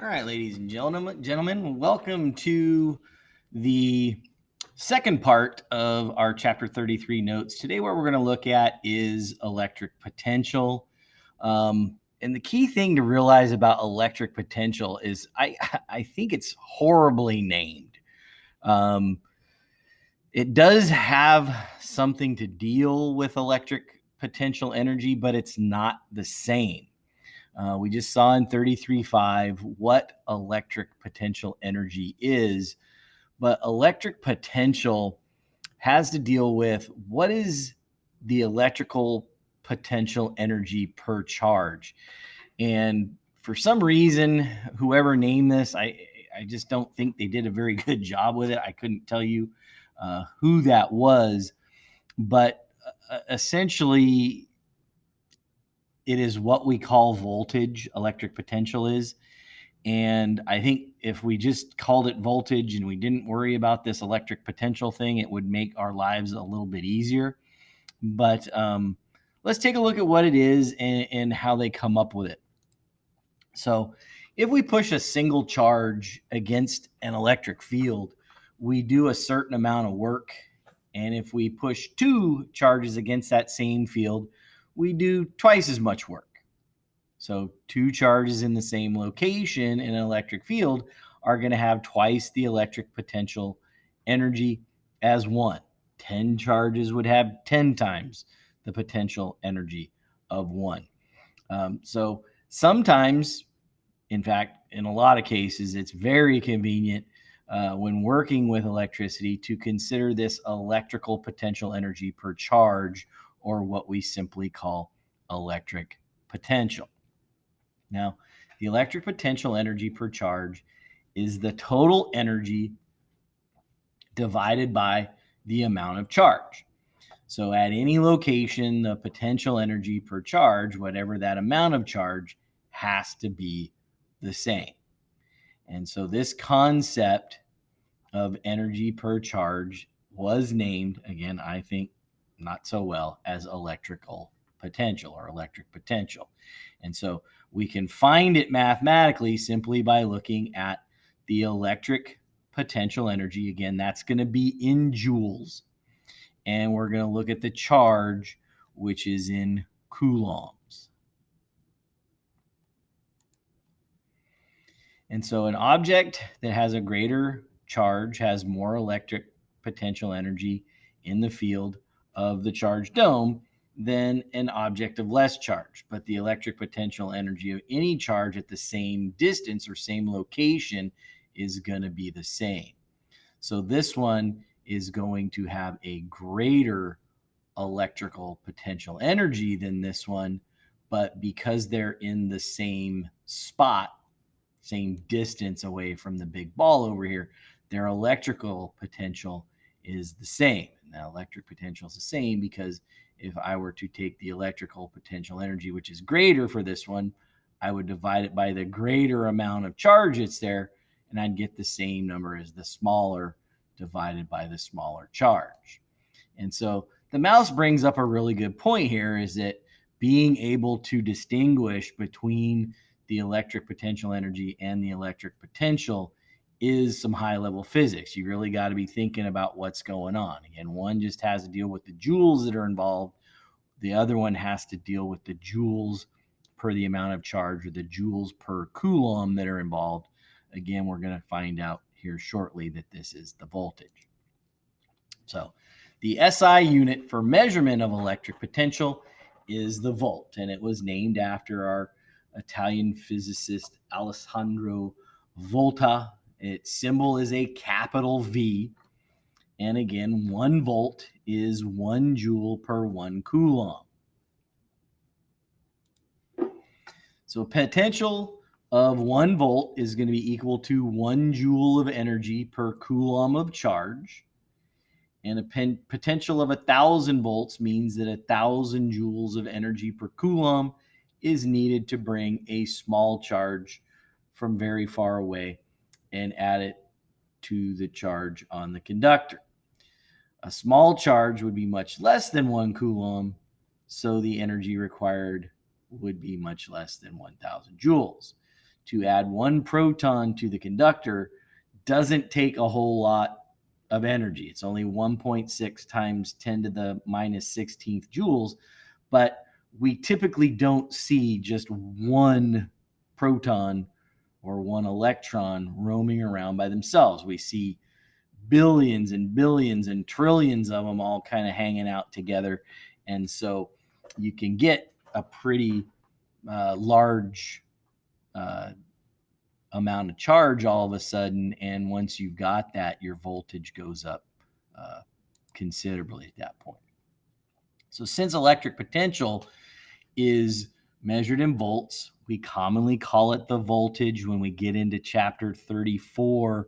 All right, ladies and gentlemen, welcome to the second part of our chapter 33 notes. Today, what we're going to look at is electric potential. And the key thing to realize about electric potential is I think it's horribly named. It does have something to deal with electric potential energy, but it's not the same. We just saw in 33.5 what electric potential energy is, but electric potential has to deal with what is the electrical potential energy per charge. And for some reason, whoever named this, I just don't think they did a very good job with it. I couldn't tell you who that was, but essentially, it is what we call voltage, electric potential is. And I think if we just called it voltage and we didn't worry about this electric potential thing, it would make our lives a little bit easier. But let's take a look at what it is and how they come up with it. So if we push a single charge against an electric field, we do a certain amount of work. And if we push two charges against that same field, we do twice as much work. So two charges in the same location in an electric field are going to have twice the electric potential energy as one. 10 charges would have 10 times the potential energy of one. So sometimes, in fact, in a lot of cases, it's very convenient when working with electricity to consider this electrical potential energy per charge, or what we simply call electric potential. Now, the electric potential energy per charge is the total energy divided by the amount of charge. So at any location, the potential energy per charge, whatever that amount of charge, has to be the same. And so this concept of energy per charge was named, again, I think not so well, as electrical potential or electric potential. And so we can find it mathematically simply by looking at the electric potential energy. Again, that's going to be in joules. And we're going to look at the charge, which is in coulombs. And so an object that has a greater charge has more electric potential energy in the field of the charged dome than an object of less charge. But the electric potential energy of any charge at the same distance or same location is going to be the same. So this one is going to have a greater electrical potential energy than this one, but because they're in the same spot, same distance away from the big ball over here, their electrical potential is the same. Now, electric potential is the same because if I were to take the electrical potential energy, which is greater for this one, I would divide it by the greater amount of charge it's there, and I'd get the same number as the smaller divided by the smaller charge. And so the mouse brings up a really good point here, is that being able to distinguish between the electric potential energy and the electric potential is some high-level physics. You really got to be thinking about what's going on. Again, one just has to deal with the joules that are involved. The other one has to deal with the joules per the amount of charge, or the joules per coulomb that are involved. Again, we're going to find out here shortly that this is the voltage. So the SI unit for measurement of electric potential is the volt, and it was named after our Italian physicist Alessandro Volta. Its symbol is a capital V. And again, 1 volt is 1 joule per 1 coulomb. So potential of 1 volt is going to be equal to 1 joule of energy per coulomb of charge. And a potential of 1,000 volts means that 1,000 joules of energy per coulomb is needed to bring a small charge from very far away and add it to the charge on the conductor. A small charge would be much less than 1 coulomb, so the energy required would be much less than 1,000 joules. to add one proton to the conductor doesn't take a whole lot of energy. It's only 1.6 times 10 to the minus 16th joules, but we typically don't see just one proton or one electron roaming around by themselves. We see billions and billions and trillions of them all kind of hanging out together. And so you can get a pretty large amount of charge all of a sudden. And once you've got that, your voltage goes up considerably at that point. So since electric potential is measured in volts, we commonly call it the voltage. When we get into chapter 34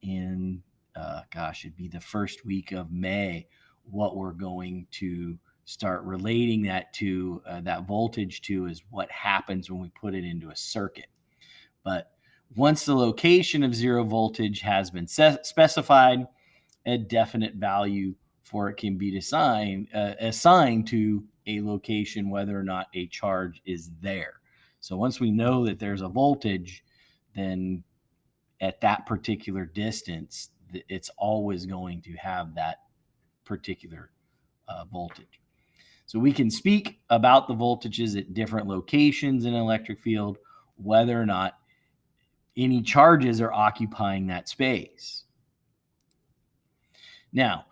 it'd be the first week of May, what we're going to start relating that to, that voltage to, is what happens when we put it into a circuit. But once the location of zero voltage has been specified, a definite value for it can be assigned to a location whether or not a charge is there. So once we know that there's a voltage, then at that particular distance, it's always going to have that particular voltage. So we can speak about the voltages at different locations in an electric field, whether or not any charges are occupying that space. Now,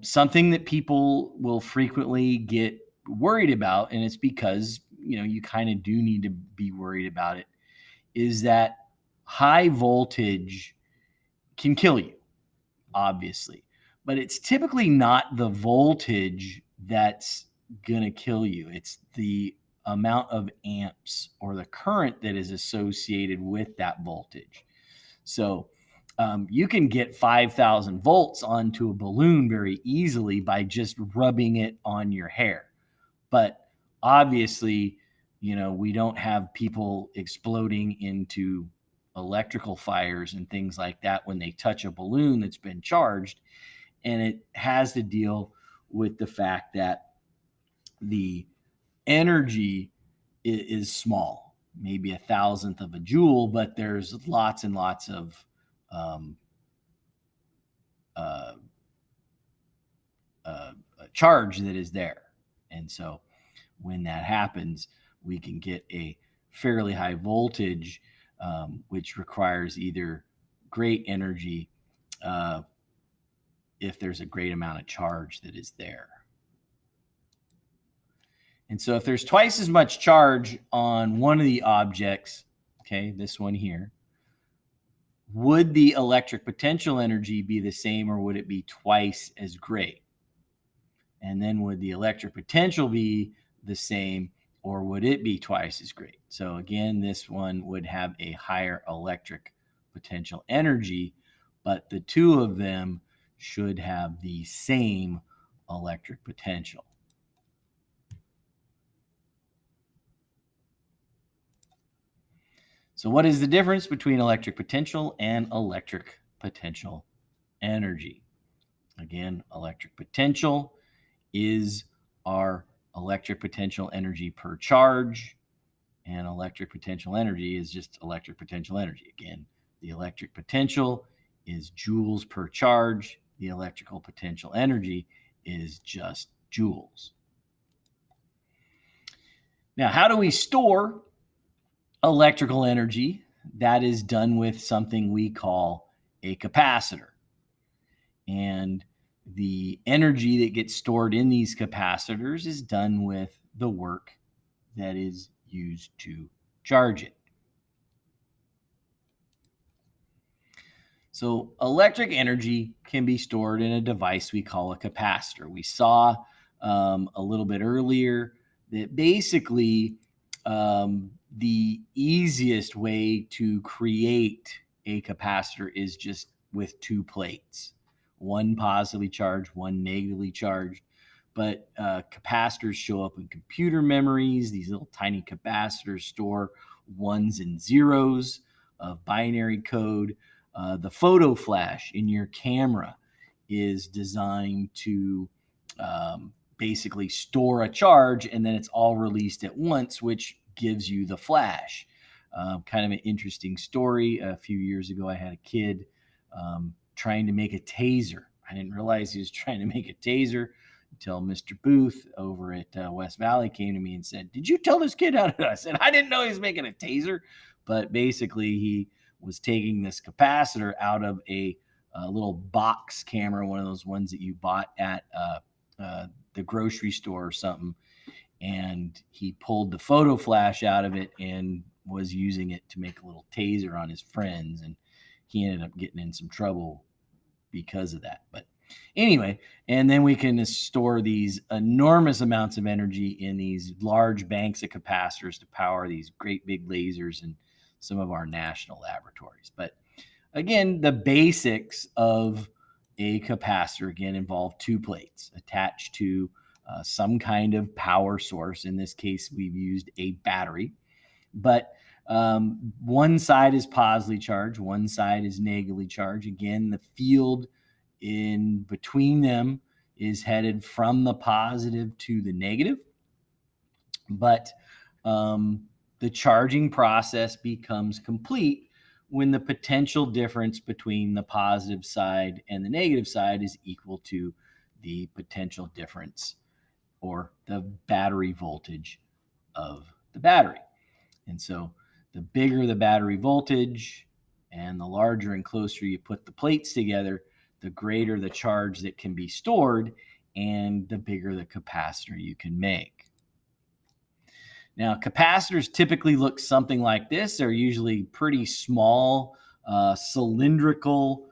something that people will frequently get worried about, and it's because, you kind of do need to be worried about it, is that high voltage can kill you, obviously. But it's typically not the voltage that's going to kill you. It's the amount of amps or the current that is associated with that voltage. So you can get 5,000 volts onto a balloon very easily by just rubbing it on your hair. But obviously, we don't have people exploding into electrical fires and things like that when they touch a balloon that's been charged. And it has to deal with the fact that the energy is small, maybe 1,000th of a joule, but there's lots and lots of charge that is there. And so when that happens, we can get a fairly high voltage, which requires either great energy if there's a great amount of charge that is there. And so if there's twice as much charge on one of the objects, okay, this one here, would the electric potential energy be the same, or would it be twice as great? And then would the electric potential be the same, or would it be twice as great? So again, this one would have a higher electric potential energy, but the two of them should have the same electric potential. So what is the difference between electric potential and electric potential energy? Again, electric potential is our electric potential energy per charge, and electric potential energy is just electric potential energy. Again, the electric potential is joules per charge. The electrical potential energy is just joules. Now, how do we store electrical energy? That is done with something we call a capacitor. And the energy that gets stored in these capacitors is done with the work that is used to charge it. So electric energy can be stored in a device we call a capacitor. We saw a little bit earlier that basically the easiest way to create a capacitor is just with two plates, one positively charged, one negatively charged. But capacitors show up in computer memories. These little tiny capacitors store ones and zeros of binary code. The photo flash in your camera is designed to basically store a charge, and then it's all released at once, which gives you the flash. Kind of an interesting story. A few years ago, I had a kid trying to make a taser. I didn't realize he was trying to make a taser until Mr. Booth over at West Valley came to me and said, "Did you tell this kid how to do it?" I said, "I didn't know he was making a taser." But basically, he was taking this capacitor out of a little box camera, one of those ones that you bought at the grocery store or something. And he pulled the photo flash out of it and was using it to make a little taser on his friends. And he ended up getting in some trouble because of that. But anyway, and then we can store these enormous amounts of energy in these large banks of capacitors to power these great big lasers in some of our national laboratories. But again, the basics of a capacitor again involve two plates attached to some kind of power source. In this case, we've used a battery, but one side is positively charged, one side is negatively charged. Again, the field in between them is headed from the positive to the negative, but the charging process becomes complete when the potential difference between the positive side and the negative side is equal to the potential difference or the battery voltage of the battery. And so the bigger the battery voltage and the larger and closer you put the plates together, the greater the charge that can be stored and the bigger the capacitor you can make. Now, capacitors typically look something like this. They're usually pretty small, cylindrical.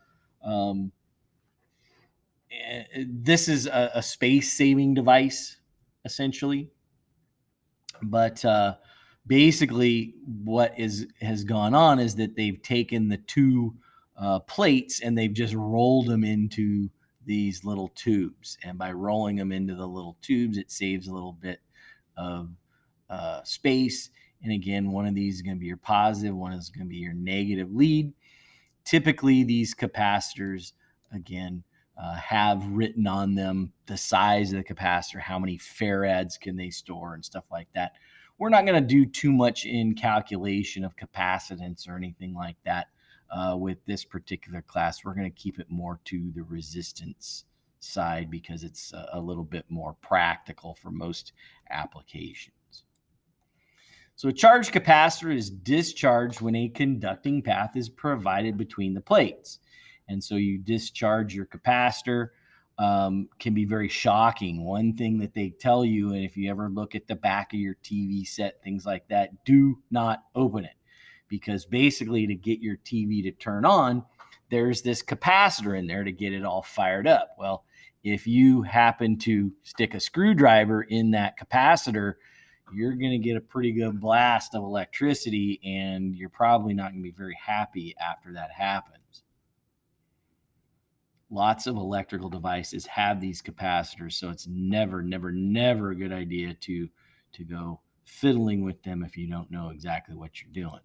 This is a space-saving device, essentially. But basically, what has gone on is that they've taken the two plates and they've just rolled them into these little tubes. And by rolling them into the little tubes, it saves a little bit of space. And again, one of these is going to be your positive, one is going to be your negative lead. Typically, these capacitors, again, have written on them the size of the capacitor, how many farads can they store and stuff like that. We're not going to do too much in calculation of capacitance or anything like that with this particular class. We're going to keep it more to the resistance side because it's a little bit more practical for most applications. So a charged capacitor is discharged when a conducting path is provided between the plates. And so you discharge your capacitor. Can be very shocking. One thing that they tell you, and if you ever look at the back of your TV set, things like that, do not open it. Because basically to get your TV to turn on, there's this capacitor in there to get it all fired up. Well, if you happen to stick a screwdriver in that capacitor, you're going to get a pretty good blast of electricity, and you're probably not going to be very happy after that happens. Lots of electrical devices have these capacitors, so it's never a good idea to go fiddling with them if you don't know exactly what you're doing.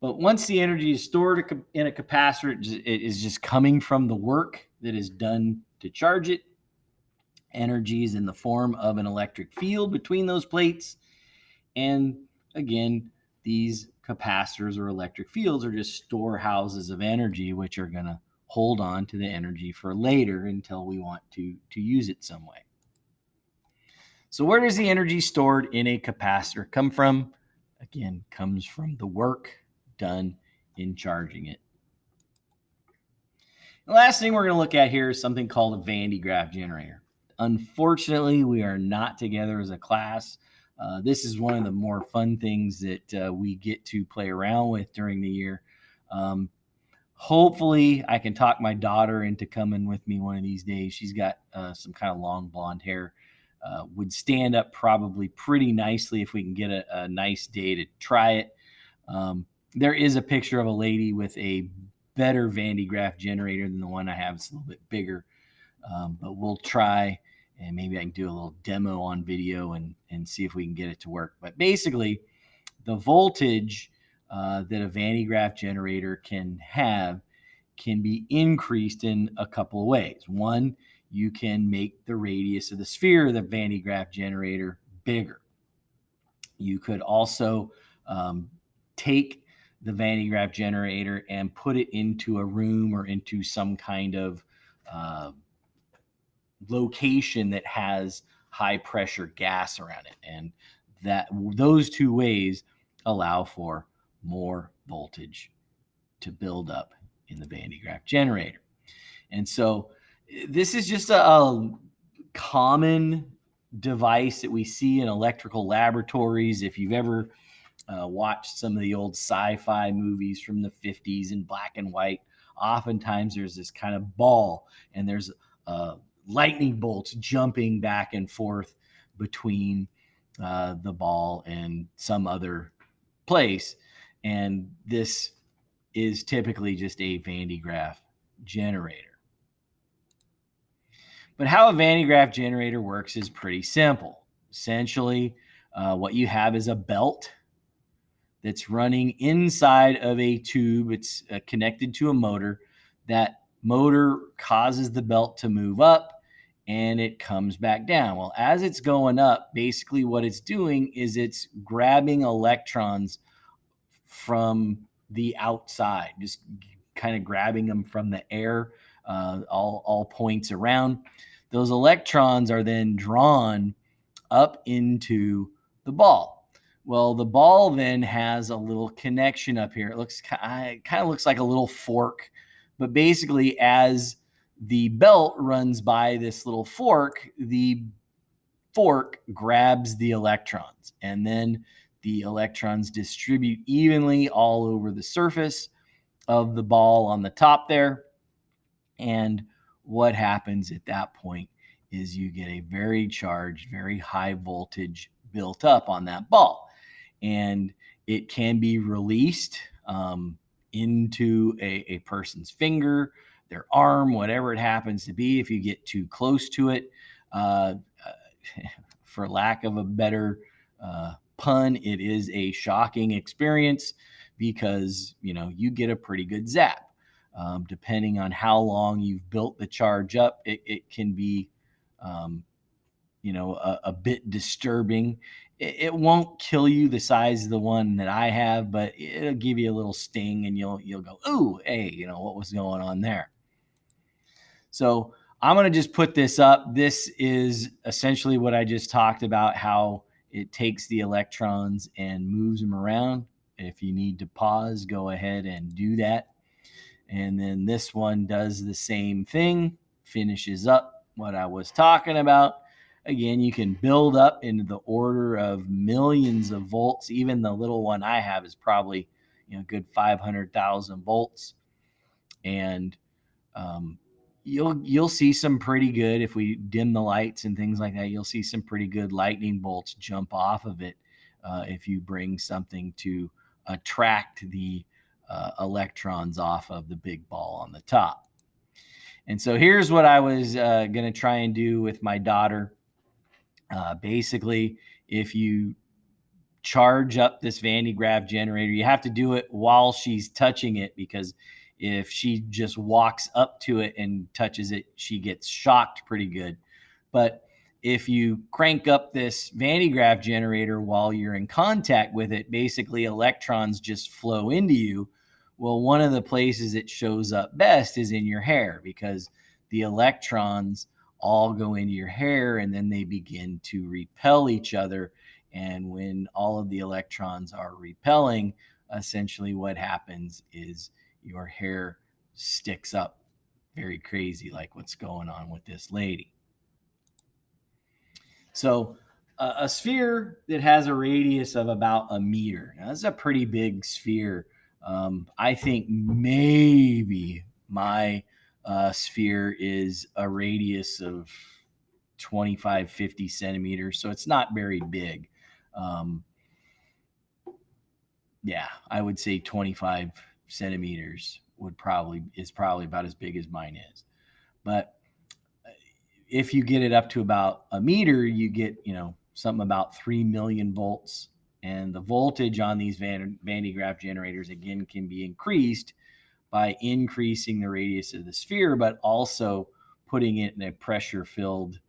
But once the energy is stored in a capacitor, it is just coming from the work that is done to charge it. Energy is in the form of an electric field between those plates. And again, these capacitors or electric fields are just storehouses of energy, which are going to hold on to the energy for later until we want to use it some way. So where does the energy stored in a capacitor come from? Again, comes from the work done in charging it. The last thing we're going to look at here is something called a Van de Graaff generator. Unfortunately, we are not together as a class. This is one of the more fun things that we get to play around with during the year. Hopefully, I can talk my daughter into coming with me one of these days. She's got some kind of long blonde hair. Would stand up probably pretty nicely if we can get a nice day to try it. There is a picture of a lady with a better Van de Graaff generator than the one I have. It's a little bit bigger, but we'll try, and maybe I can do a little demo on video and see if we can get it to work. But basically, the voltage that a Van de Graaff generator can have can be increased in a couple of ways. One, you can make the radius of the sphere of the Van de Graaff generator bigger. You could also take the Van de Graaff generator and put it into a room or into some kind of location that has high pressure gas around it. And those two ways allow for more voltage to build up in the Van de Graaff generator. And so this is just a common device that we see in electrical laboratories. If you've ever watched some of the old sci-fi movies from the 50s in black and white, oftentimes there's this kind of ball and there's lightning bolts jumping back and forth between the ball and some other place. And this is typically just a Van de Graaff generator. But how a Van de Graaff generator works is pretty simple. Essentially, what you have is a belt that's running inside of a tube. It's connected to a motor. That motor causes the belt to move up and it comes back down. Well, as it's going up, basically what it's doing is it's grabbing electrons from the outside, just kind of grabbing them from the air, all points around. Those electrons are then drawn up into the ball. Well, the ball then has a little connection up here. It kind of looks like a little fork, but basically as the belt runs by this little fork, the fork grabs the electrons, and then the electrons distribute evenly all over the surface of the ball on the top there. And what happens at that point is you get a very charged, very high voltage built up on that ball. And it can be released into a person's finger, their arm, whatever it happens to be. If you get too close to it, for lack of a better pun, it is a shocking experience because, you get a pretty good zap. Depending on how long you've built the charge up, it can be, a bit disturbing. It won't kill you the size of the one that I have, but it'll give you a little sting and you'll go, ooh, hey, what was going on there? So I'm going to just put this up. This is essentially what I just talked about, how it takes the electrons and moves them around. If you need to pause, go ahead and do that. And then this one does the same thing, finishes up what I was talking about. Again, you can build up into the order of millions of volts. Even the little one I have is probably, a good 500,000 volts. And you'll see some pretty good, if we dim the lights and things like that, you'll see some pretty good lightning bolts jump off of it if you bring something to attract the electrons off of the big ball on the top. And so here's what I was going to try and do with my daughter. Basically, if you charge up this Van de Graaff generator, you have to do it while she's touching it, because if she just walks up to it and touches it, she gets shocked pretty good. But if you crank up this Van de Graaff generator while you're in contact with it, basically electrons just flow into you. Well, one of the places it shows up best is in your hair, because the electrons all go into your hair and then they begin to repel each other. And when all of the electrons are repelling, essentially what happens is your hair sticks up very crazy, like what's going on with this lady. So a sphere that has a radius of about a meter. Now, that's a pretty big sphere. I think maybe my sphere is a radius of 25, 50 centimeters. So it's not very big. Yeah, I would say 25 centimeters is probably about as big as mine is. But if you get it up to about a meter, you get, something about 3 million volts. And the voltage on these Van de Graaff generators, again, can be increased by increasing the radius of the sphere, but also putting it in a pressure-filled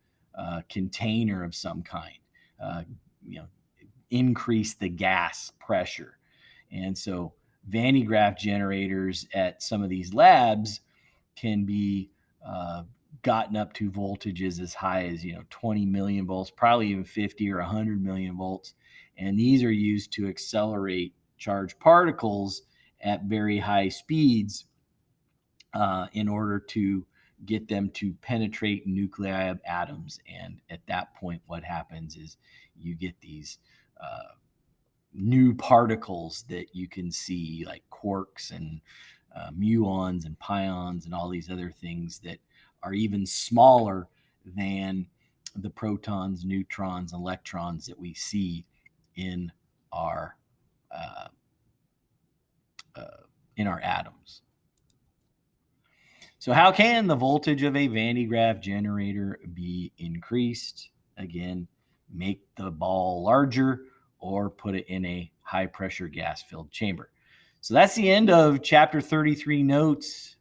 container of some kind. increase the gas pressure. And so Van de Graaff generators at some of these labs can be gotten up to voltages as high as 20 million volts, probably even 50 or 100 million volts. And these are used to accelerate charged particles at very high speeds in order to get them to penetrate nuclei of atoms. And at that point, what happens is you get these new particles that you can see, like quarks and muons and pions and all these other things that are even smaller than the protons, neutrons, electrons that we see in our atoms. So how can the voltage of a Van de Graaff generator be increased? Again, make the ball larger or put it in a high pressure gas filled chamber. So that's the end of chapter 33 notes.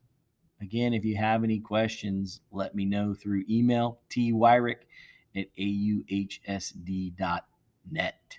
Again, if you have any questions, let me know through email, twyrick@auhsd.net.